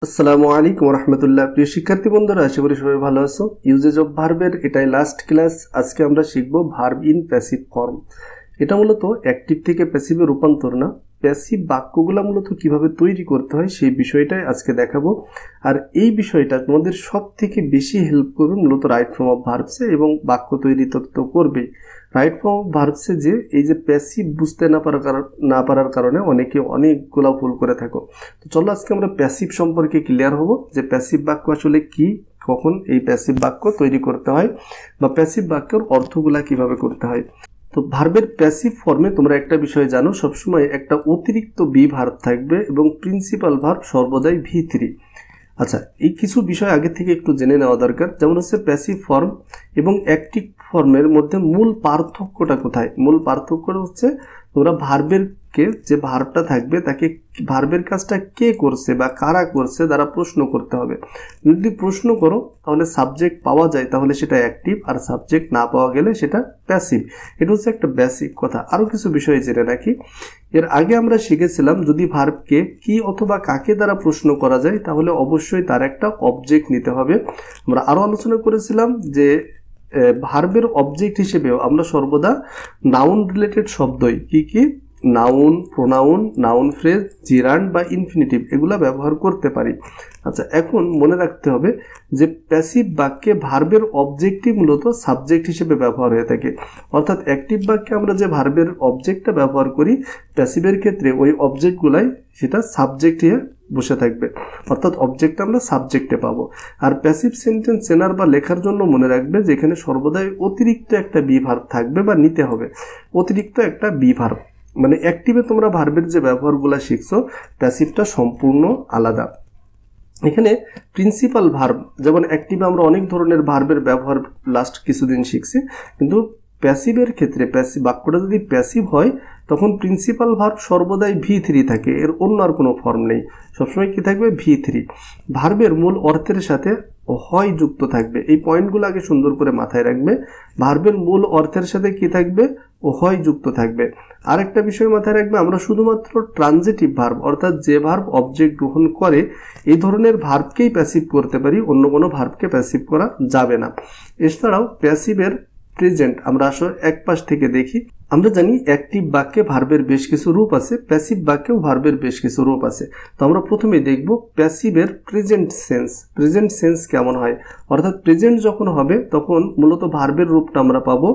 আসসালামু আলাইকুম রহমতুল্লাহ। প্রিয় শিক্ষার্থী বন্ধুরা, আশা করি সবাই ভালো আছো। ইউজেজ অফ ভার্বের এটাই লাস্ট ক্লাস। আজকে আমরা শিখব ভার্ব ইন প্যাসিভ ফর্ম। এটা মূলত অ্যাক্টিভ থেকে প্যাসিভে রূপান্তর না, প্যাসিভ বাক্যগুলো মূলত কিভাবে তৈরি করতে হয় সেই বিষয়টাই আজকে দেখাবো। আর এই বিষয়টা তোমাদের সব থেকে বেশি হেল্প করবে মূলত রাইট ফর্ম অফ ভার্বসে, এবং বাক্য তৈরি তো করবেই। রাইট ফর্ম অফ ভার্বসে যে এই যে প্যাসিভ বুঝতে না পারার কারণে অনেকে অনেকগুলো ভুল করে থাকো। তো চলো আজকে আমরা প্যাসিভ সম্পর্কে ক্লিয়ার হব, যে প্যাসিভ বাক্য আসলে কি, কখন এই প্যাসিভ বাক্য তৈরি করতে হয়, বা প্যাসিভ বাক্যের অর্থগুলা কিভাবে করতে হয়। তো ভার্বের প্যাসিভ ফর্মে তোমরা একটা বিষয় জানো, সবসময় একটা অতিরিক্ত বি ভার্ব থাকবে এবং প্রিন্সিপাল ভার্ব সর্বদাই V3। আচ্ছা, এই কিছু বিষয় আগে থেকে একটু জেনে নেওয়া দরকার। যেমন হচ্ছে প্যাসিভ ফর্ম এবং অ্যাক্টিভ ফর্মের মধ্যে মূল পার্থক্যটা কোথায়? মূল পার্থক্যটা হচ্ছে তোমরা ভার্বের যে ভার্বটা থাকবে তাকে ভার্বের কাজটা কে করছে বা কারা করছে দ্বারা প্রশ্ন করতে হবে। যদি প্রশ্ন করো তাহলে সাবজেক্ট পাওয়া যায় তাহলে সেটা অ্যাক্টিভ, আর সাবজেক্ট না পাওয়া গেলে সেটা প্যাসিভ। এটা হচ্ছে একটা বেসিক কথা। আরও কিছু বিষয় জেনে রাখি। এর আগে আমরা শিখেছিলাম যদি ভার্বকে কি অথবা কাকে দ্বারা প্রশ্ন করা যায় তাহলে অবশ্যই তার একটা অবজেক্ট নিতে হবে। আমরা আরও আলোচনা করেছিলাম যে ভার্বের অবজেক্ট হিসেবেও আমরা সর্বদা নাউন রিলেটেড শব্দই কি নাউন, প্রোনাউন, নাউন ফ্রেজ, জিরান্ড বা ইনফিনিটিভ এগুলা ব্যবহার করতে পারি। আচ্ছা, এখন মনে রাখতে হবে যে প্যাসিভ বাক্যে ভার্বের অবজেক্টই মূলত সাবজেক্ট হিসেবে ব্যবহার হয়ে থাকে। অর্থাৎ অ্যাক্টিভ বাক্যে আমরা যে ভার্বের অবজেক্টটা ব্যবহার করি, প্যাসিভের ক্ষেত্রে ওই অবজেক্টগুলাই সেটা সাবজেক্ট হয়ে বসে থাকবে, অর্থাৎ অবজেক্ট আমরা সাবজেক্টে পাবো। আর প্যাসিভ সেন্টেন্স চেনার বা লেখার জন্য মনে রাখবে যে এখানে সর্বদাই অতিরিক্ত একটা বি ভার্ব থাকবে বা নিতে হবে অতিরিক্ত একটা বি ভার্ব। মানে অ্যাক্টিভে তোমরা ভার্বের যে ব্যবহারগুলো শিখছো, প্যাসিভটা সম্পূর্ণ আলাদা। এখানে প্রিন্সিপাল ভার্ব, যেমন অ্যাক্টিভে আমরা অনেক ধরনের ভার্বের ব্যবহার লাস্ট কিছুদিন শিখছি, কিন্তু প্যাসিভের ক্ষেত্রে বাক্যটা যদি প্যাসিভ হয় তখন প্রিন্সিপাল ভার্ব সর্বদাই V3 থাকে, এর অন্য আর কোনো ফর্ম নেই। সবসময় কি থাকবে? V3। ভার্বের মূল অর্থের সাথে হয় যুক্ত থাকবে। এই পয়েন্টগুলো আগে সুন্দর করে মাথায় রাখবে। ভার্বের মূল অর্থের সাথে কি থাকবে? হয় যুক্ত থাকবে। আরেকটা বিষয় মাথায় রাখবে, আমরা শুধুমাত্র ট্রানজিটিভ ভার্ব অর্থাৎ যে ভার্ব অবজেক্ট গ্রহণ করে এই ধরনের ভার্বকেই প্যাসিভ করতে পারি, অন্য কোনো ভার্বকে প্যাসিভ করা যাবে না। এছাড়াও প্যাসিভের প্রেজেন্ট আমরা আসলে এক পাশ থেকে দেখি। আমরা জানি অ্যাক্টিভ বাক্যে ভার্বের বেশ কিছু রূপ আছে, প্যাসিভ বাক্যেও ভার্বের বেশ কিছু রূপ আছে। তো আমরা প্রথমে দেখব প্যাসিভের প্রেজেন্ট সেন্স। প্রেজেন্ট সেন্স কেমন হয়? অর্থাৎ প্রেজেন্ট যখন হবে তখন মূলত ভার্বের রূপটা আমরা পাবো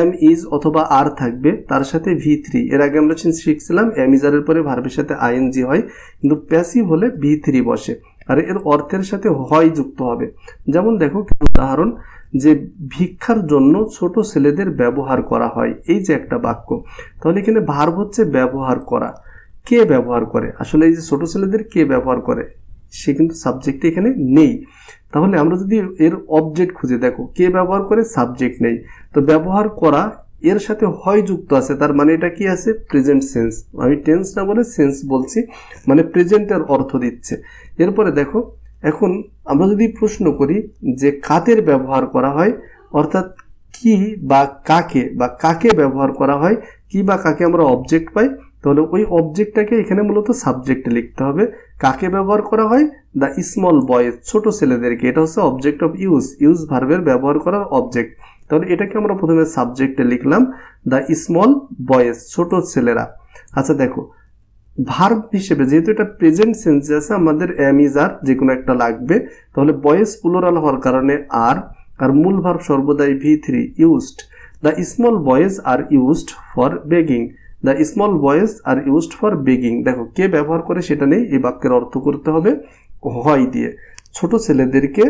এম, ইজ অথবা আর থাকবে, তার সাথে V3। এর আগে আমরা শিখছিলাম এম ইজ আরের পরে ভার্বের সাথে ING হয়, কিন্তু প্যাসিভ হলে V3 বসে, আর এর অর্থের সাথে হয় যুক্ত হবে। যেমন দেখো উদাহরণ, যে ভিক্ষার জন্য ছোট ছেলেদের ব্যবহার করা হয়, এই যে একটা বাক্য, তাহলে এখানে ভার্ব হচ্ছে ব্যবহার করা। কে ব্যবহার করে? আসলে এই যে ছোট ছেলেদের কে ব্যবহার করে, সে কিন্তু সাবজেক্ট এখানে নেই। তাহলে আমরা যদি এর অবজেক্ট খুঁজে দেখো, কে ব্যবহার করে, সাবজেক্ট নেই, তো ব্যবহার করা এর সাথে হয় যুক্ত আছে, তার মানে এটা কি আছে? Present sense. আমি টেন্স না বলে সেন্স বলছি, মানে প্রেজেন্টের অর্থ দিচ্ছে। এরপরে দেখো, এখন আমরা যদি প্রশ্ন করি যে কাদের ব্যবহার করা হয়, অর্থাৎ কি বা কাকে ব্যবহার করা হয়, কি বা কাকে আমরা অবজেক্ট পাই, তাহলে ওই অবজেক্টটাকে এখানে মূলত সাবজেক্টে লিখতে হবে। কাকে ব্যবহার করা হয়? দ্য স্মল বয়েজ, ছোট ছেলেদেরকে। এটা হচ্ছে অবজেক্ট অফ ইউজ ভার্বের ব্যবহার করার অবজেক্ট। তাহলে এটাকে আমরা প্রথমে সাবজেক্টে লিখলাম, দ্য স্মল বয়েজ, ছোট ছেলেরা। আচ্ছা দেখো, ভার্ব হিসেবে যেহেতু এটা প্রেজেন্ট সেন্সে আছে, আমাদের এম, ইজ, আর যে কোনো একটা লাগবে। তাহলে বয়েজ প্লুরাল হওয়ার কারণে আর মূল ভার্ব সর্বদাই V3 used. The small boys are used for begging. The small boys are used for begging. দেখো, কে ব্যবহার করে সেটা নেই, এই বাক্যের অর্থ করতে হবে হয় দিয়ে। ছোট ছেলেদেরকে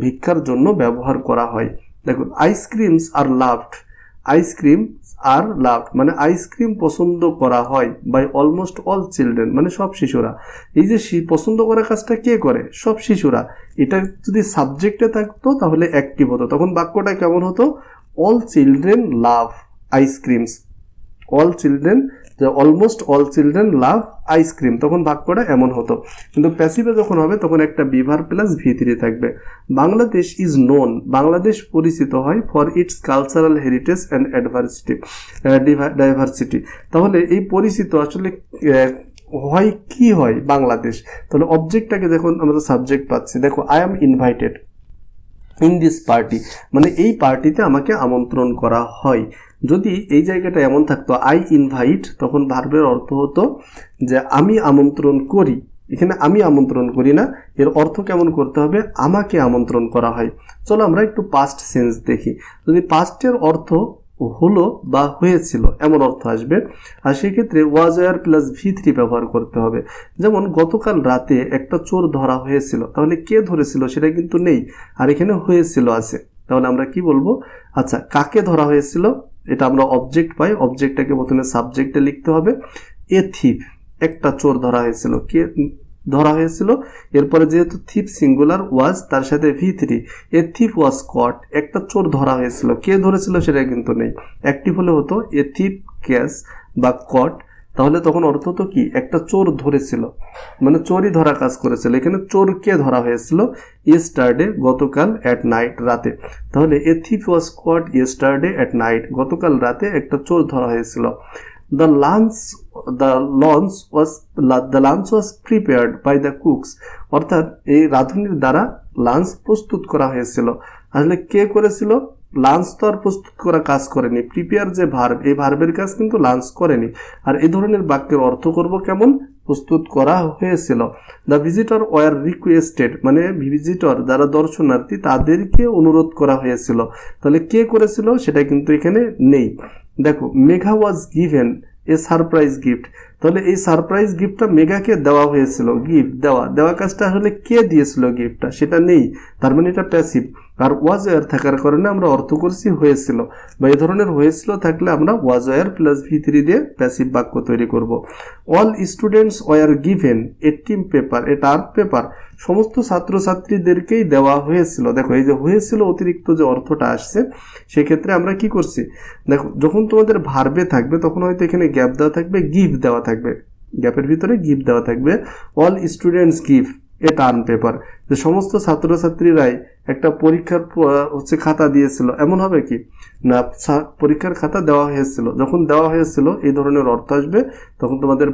ভিক্ষার জন্য ব্যবহার করা হয়। দেখো, আইসক্রিমস আর লাভড। আইসক্রিম আর লাভড মানে আইসক্রিম পছন্দ করা হয় বাই অলমোস্ট অল চিলড্রেন, মানে সব শিশুরা। এই যে পছন্দ করা কাজটা কে করে? সব শিশুরা। এটা যদি সাবজেক্টে থাকতো তাহলে অ্যাক্টিভ হতো, তখন বাক্যটা কেমন হতো? All children love ice creams. All children, almost all children love ice cream, তখন বাক্যটা এমন হতো। কিন্তু প্যাসিভে যখন হবে তখন একটা বি ভার্ব প্লাস V3 থাকবে। বাংলাদেশ ইজ নোন, বাংলাদেশ পরিচিত হয় for its cultural heritage and diversity. তাহলে এই পরিচিত আসলে হয় কি হয় বাংলাদেশ, তাহলে অবজেক্টটাকে যখন আমরা সাবজেক্ট পাচ্ছি, দেখো I am invited in this party, মানে এই পার্টিতে আমাকে আমন্ত্রণ করা হয়। যদি এই জায়গাটা এমন থাকতো আই ইনভাইট, তখন ভার্বের অর্থ হতো যে আমি আমন্ত্রণ করি। এখানে আমি আমন্ত্রণ করি না, এর অর্থ কেমন করতে হবে, আমাকে আমন্ত্রণ করা হয়। চলো আমরা একটু পাস্ট সেন্স দেখি। যদি পাস্টের অর্থ হলো বা হয়েছিল এমন অর্থ আসবে, আর সেক্ষেত্রে ওয়াজ ওয়ার প্লাস V3 ব্যবহার করতে হবে। যেমন গতকাল রাতে একটা চোর ধরা হয়েছিল, তাহলে কে ধরেছিল সেটা কিন্তু নেই, আর এখানে হয়েছিল আছে। তাহলে আমরা কি বলবো, আচ্ছা কাকে ধরা হয়েছিল, এটা আমরা অবজেক্ট পাই, অবজেক্টটাকে প্রথমে সাবজেক্টে লিখতে হবে। এ থিপ, একটা চোর ধরা হয়েছিল, কে ধরা হয়েছিল, এরপরে যেহেতু থিপ সিঙ্গুলার ওয়াজ তার সাথে V3, এ থিপ ওয়াজ কট, একটা চোর ধরা হয়েছিল, কে ধরেছিল সেটা কিন্তু নেই। অ্যাক্টিভ হলে হতো এ থিপ ক্যাচ বা কট, তাহলে তখন অর্থ হতো কি, একটা চোর ধরেছিল, মানে চোরই ধরা কাজ করেছিল। এখানে চোরকে ধরা হয়েছিল ইয়েস্টারডে, গতকাল, অ্যাট নাইট, রাতে। তাহলে a thief was caught yesterday at night, গতকাল রাতে একটা চোর ধরা হয়েছিল। The lunch was prepared by the cooks, অর্থাৎ এই রাঁধুনির দ্বারা লাঞ্চ প্রস্তুত করা হয়েছিল। আসলে কে করেছিল, লাঞ্চ তো আর প্রস্তুত করা কাজ করেনি, প্রিপেয়ার যে ভার্ব, এই ভার্বের কাজ কিন্তু লাঞ্চ করেনি। আর এই ধরনের বাক্যের অর্থ করব কেমন, প্রস্তুত করা হয়েছিল। দ্য ভিজিটর ওয়ার রিকোয়েস্টেড, মানে ভিজিটর যারা দর্শনার্থী তাদেরকে অনুরোধ করা হয়েছিল। তাহলে কে করেছিল সেটা কিন্তু এখানে নেই। দেখো Megha was given a surprise gift, তাহলে এই সারপ্রাইজ গিফটটা মেঘাকে দেওয়া হয়েছিল। গিফট দেওয়া কাজটা আসলে কে দিয়েছিল গিফটটা সেটা নেই, তার মানে এটা প্যাসিভ। আর ওয়াজ ওয়ার থাকার কারণে আমরা অর্থ করছি হয়েছিল, বা এই ধরনের হয়েছিল থাকলে আমরা ওয়াজ ওয়ার প্লাস V3 দিয়ে প্যাসিভ বাক্য তৈরি করব। All students were given a team paper, a term paper, সমস্ত ছাত্রছাত্রীদেরকেই দেওয়া হয়েছিল। দেখো এই যে হয়েছিল অতিরিক্ত যে অর্থটা আসছে, সেক্ষেত্রে আমরা কি করছি, দেখো যখন তোমাদের ভার্বে থাকবে তখন হয়তো এখানে গ্যাপ দেওয়া থাকবে, গিভ দেওয়া থাকবে, গ্যাপের ভিতরে গিভ দেওয়া থাকবে। All students give a term paper, যে সমস্ত ছাত্রছাত্রীরাই একটা পরীক্ষার খাতা দিয়েছিল, এমন হবে কি না, পরীক্ষার খাতা দেওয়া হয়েছিল। যখন দেওয়া হয়েছিল এই ধরনের অর্থ আসবে, তখন তোমাদের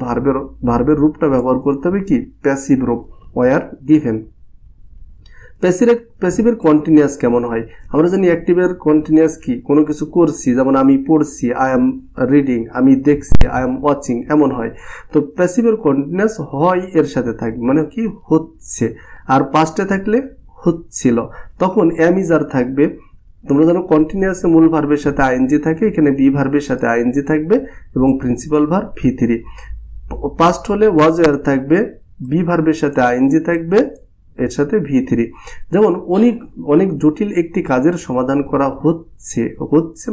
ভার্বের রূপটা ব্যবহার করতে হবে কি, প্যাসিভ রূপ, ওয়ার গিভেন। প্যাসিভের কন্টিনিউয়াস কেমন হয়, আমরা জানি অ্যাক্টিভের কন্টিনিউয়াস কি, কোনো কিছু করছি, যেমন আমি পড়ছি, আই এম রিডিং, আমি দেখছি, আই এম ওয়াচিং, এমন হয়। তো প্যাসিভের কন্টিনিউয়াস হয় এর সাথে থাকবে, মানে কি হচ্ছে, আর পাস্টে থাকলে হচ্ছিল, তখন এম ইজ আর থাকবে। তোমরা জানো কন্টিনিউয়াসে মূল ভার্বের সাথে আইএনজি থাকে, এখানে বি ভার্বের সাথে আইএনজি থাকবে এবং প্রিন্সিপাল ভার্ব V3। পাস্ট হলে ওয়াজ ওয়ার থাকবে, বি ভার্বের সাথে আইএনজি থাকবে, এর সাথে V3। যেমন অনেক জটিল একটি কাজের সমাধান করা হচ্ছে,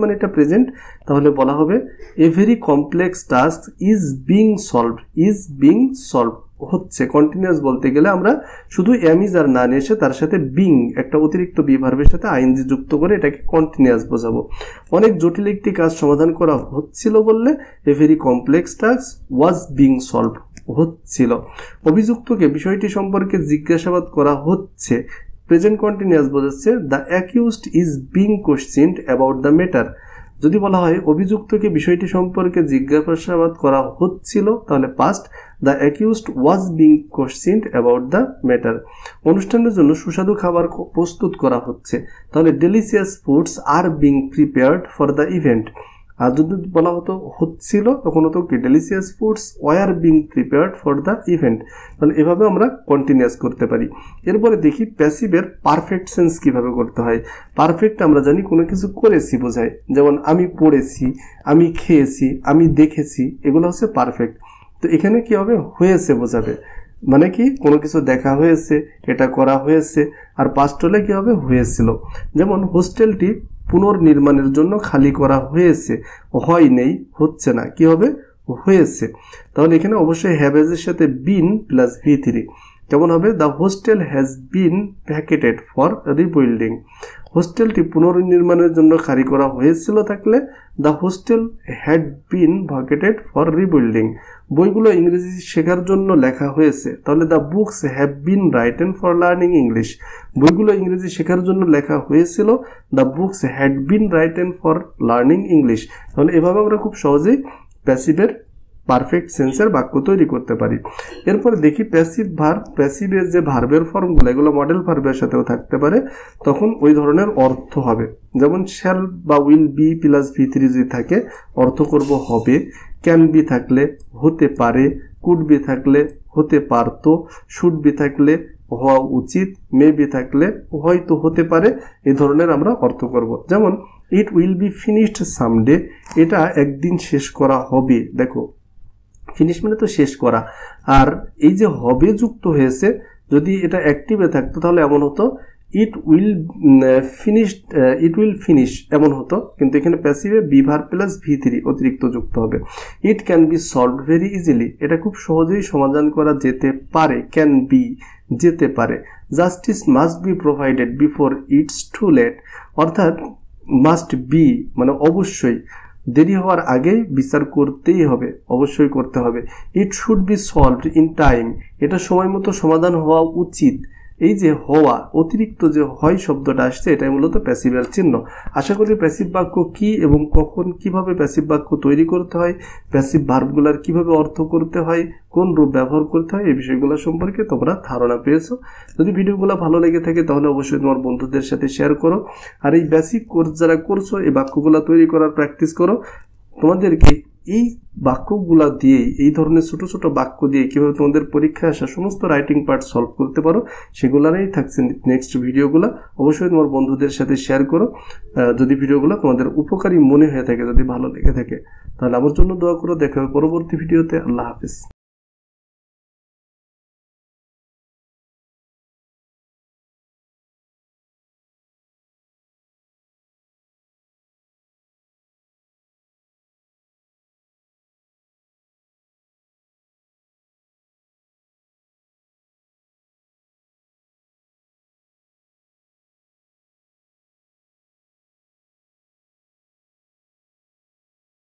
মানে এটা প্রেজেন্ট, তাহলে বলা হবে এ very complex task is being solved, হচ্ছে। কন্টিনিউয়াস বলতে গেলে আমরা শুধু এম ইজ আর না নিয়ে এসে তার সাথে বিং, একটা অতিরিক্ত বি ভার্বের সাথে আইএনজি যুক্ত করে এটাকে কন্টিনিউয়াস বোঝাবো। অনেক জটিল একটি কাজ সমাধান করা হচ্ছিল বললে a very complex task was being solved, হচ্ছিল। অভিযুক্তকে বিষয়টি সম্পর্কে জিজ্ঞাসাবাদ করা হচ্ছে, প্রেজেন্ট কন্টিনিউয়াস বোঝাচ্ছে the accused is being questioned about the matter. যদি বলা হয় অভিযুক্তকে বিষয়টি সম্পর্কে জিজ্ঞাসাবাদ করা হচ্ছিল, তাহলে past, the accused was being questioned about the matter. অনুষ্ঠানের জন্য সুস্বাদু খাবার প্রস্তুত করা হচ্ছে, তাহলে delicious foods are being prepared for the event. আর যদি বলা হতো হচ্ছিল, তখন হতো কি delicious foods were being prepared for the event. তাহলে এভাবে আমরা কন্টিনিউয়াস করতে পারি। এরপরে দেখি প্যাসিভের পারফেক্ট সেন্স কিভাবে করতে হয়। পারফেক্ট আমরা জানি কোনো কিছু করেছি বোঝায়, যেমন আমি পড়েছি, আমি খেয়েছি, আমি দেখেছি, এগুলো হচ্ছে পারফেক্ট। তো এখানে কি হবে, হয়েছে বোঝাবে, মানে কি কোনো কিছু দেখা হয়েছে, এটা করা হয়েছে। আর পাস্ট হলে কি হবে, হয়েছিল। যেমন হোস্টেলটি পুনর্নির্মাণের জন্য খালি করা হয়েছে, হয় নেই, হচ্ছে না, কি হবে, হয়েছে। তাহলে এখানে অবশ্যই হ্যাভ এর সাথে বিন প্লাস V3। কেমন হবে, the hostel has been vacated for rebuilding. হোস্টেলটি পুনর্নির্মাণের জন্য খালি করা হয়েছিল থাকলে the hostel had been vacated for rebuilding. বইগুলো ইংরেজি শেখার জন্য লেখা হয়েছে, তাহলে the books have been written for learning English. বইগুলো ইংরেজি শেখার জন্য লেখা হয়েছিল, the books had been written for learning English. তাহলে এভাবে আমরা খুব সহজেই প্যাসিভের পারফেক্ট সেন্সের বাক্য তৈরি করতে পারি। এরপরে দেখি প্যাসিভ ভার্ব। প্যাসিভের যে ভার্বের ফর্মগুলো এগুলো মডেল ভার্বের সাথেও থাকতে পারে, তখন ওই ধরনের অর্থ হবে। যেমন শ্যাল বা উইল বি প্লাস V3 যদি থাকে অর্থ করব হবে, ক্যান বি থাকলে হতে পারে, কুড বি থাকলে হতে পারতো, শুড বি থাকলে হওয়া উচিত, মে বি থাকলে হয়তো হতে পারে, এই ধরনের আমরা অর্থ করব। যেমন it will be finished someday, এটা একদিন শেষ করা হবে। দেখো ফিনিশ মানে তো শেষ করা, আর এই যে হবে যুক্ত হয়েছে, যদি এটা অ্যাক্টিভে থাকতো তাহলে এমন হতো ইট উইল ফিনিশ এমন হতো, কিন্তু এখানে প্যাসিভে বি ভার্ব প্লাস V3 অতিরিক্ত যুক্ত হবে। It can be solved very easily, এটা খুব সহজেই সমাধান করা যেতে পারে, ক্যান বি যেতে পারে। Justice must be provided before it's too late, অর্থাৎ মাস্ট বি মানে অবশ্যই, দেরি হওয়ার আগেই বিচার করতেই হবে, অবশ্যই করতে হবে। It should be solved in time, এটা সময় মতো সমাধান হওয়া উচিত। এই যে হওয়া, অতিরিক্ত যে হয় শব্দটা আসছে, এটাই মূলত প্যাসিভের চিহ্ন। আশা করি প্যাসিভ বাক্য কি এবং কখন কিভাবে প্যাসিভ বাক্য তৈরি করতে হয়, প্যাসিভ ভার্বগুলার কিভাবে অর্থ করতে হয়, কোন রূপ ব্যবহার করতে হয়, এই বিষয়গুলো সম্পর্কে তোমরা ধারণা পেয়েছো। যদি ভিডিওগুলো ভালো লেগে থাকে তাহলে অবশ্যই তোমার বন্ধুদের সাথে শেয়ার করো। আর এই বেসিক কোর্স যারা করছো, এই বাক্যগুলো তৈরি করার প্র্যাকটিস করো। তোমাদেরকে এই বাক্যগুলা দিয়ে, এই ধরনের ছোট ছোট বাক্য দিয়ে কিভাবে তোমাদের পরীক্ষায় আসা সমস্ত রাইটিং পার্ট সলভ করতে পারো, সেগুলারই থাকছে নেক্সট ভিডিওগুলো। অবশ্যই তোমার বন্ধুদের সাথে শেয়ার করো। যদি ভিডিওগুলো তোমাদের উপকারী মনে হয়ে থাকে, যদি ভালো লেগে থাকে, তাহলে আমার জন্য দোয়া করো। দেখা হবে পরবর্তী ভিডিওতে। আল্লাহ হাফেজ।